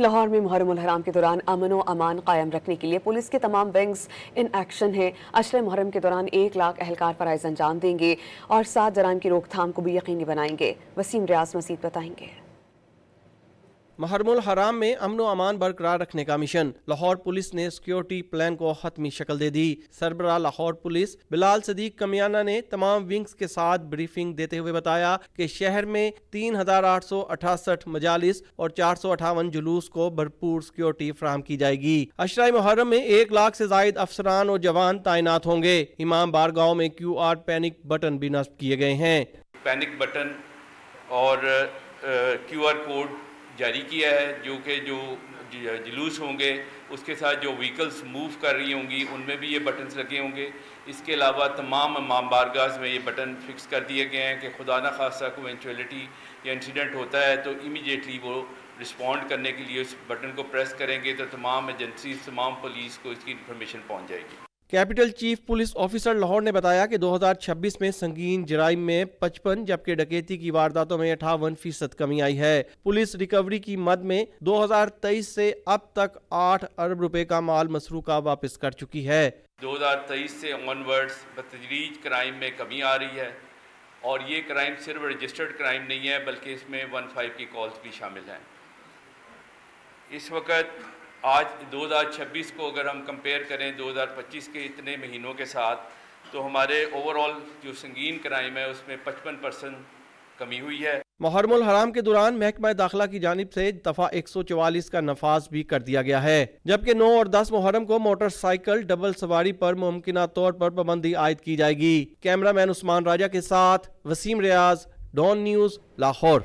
لاہور میں محرم الحرام کے دوران امن و امان قائم رکھنے کے لیے پولیس کے تمام ونگز ان ایکشن ہیں۔ عشرہ محرم کے دوران 1 لاکھ اہلکار فرائض انجام دیں گے اور 7 جرائم کی روک تھام کو بھی یقینی بنائیں گے۔ وسیم ریاض مزید بتائیں گے۔ محرم الحرام میں امن و امان برقرار رکھنے کا مشن، لاہور پولیس نے سیکیورٹی پلان کو حتمی شکل دے دی۔ سربراہ لاہور پولیس بلال صدیق کمیانہ نے تمام ونگز کے ساتھ بریفنگ دیتے ہوئے بتایا کہ شہر میں 3868 مجالس اور 458 جلوس کو بھرپور سیکیورٹی فراہم کی جائے گی۔ عشرہ محرم میں 1 لاکھ سے زائد افسران اور جوان تعینات ہوں گے۔ امام بارگاہوں میں QR پینک بٹن بھی نصب کیے گئے ہیں۔ پینک بٹن اور QR کوڈ جاری کیا ہے، جو جلوس ہوں گے اس کے ساتھ جو وہیکلز موو کر رہی ہوں گی ان میں بھی یہ بٹنز لگے ہوں گے۔ اس کے علاوہ تمام امام بارگاہز میں یہ بٹن فکس کر دیے گئے ہیں کہ خدا نہ خواستہ کوئی ایونچویلٹی یا انسیڈنٹ ہوتا ہے تو امیڈیٹلی وہ رسپونڈ کرنے کے لیے اس بٹن کو پریس کریں گے تو تمام ایجنسیز، تمام پولیس کو اس کی انفارمیشن پہنچ جائے گی۔ Capital chief police officer Lahore نے بتایا کہ 2026 میں سنگین جرائم میں 55 جبکہ ڈکیتی کی وارداتوں میں 58% کمی آئی ہے۔ پولیس ریکوری کی مد میں 2023 سے اب تک 8 ارب روپے کا مال مسروقہ واپس کر چکی ہے۔ 2023 سے آن ورڈز بتدریج کرائم میں کمی آ رہی ہے اور یہ کرائم صرف رجسٹرڈ کرائم نہیں ہے بلکہ اس میں 15 کی کالز بھی شامل ہیں۔ اس وقت آج 2026 کو اگر ہم کمپیئر کریں 2025 کے اتنے مہینوں کے ساتھ تو ہمارے اوور آل جو سنگین کرائم ہے اس میں 55% کمی ہوئی ہے۔ محرم الحرام کے دوران محکمہ داخلہ کی جانب سے دفعہ 144 کا نفاذ بھی کر دیا گیا ہے، جبکہ 9 اور 10 محرم کو موٹر سائیکل ڈبل سواری پر ممکنہ طور پر پابندی عائد کی جائے گی۔ کیمرہ مین عثمان راجہ کے ساتھ وسیم ریاض، ڈان نیوز، لاہور۔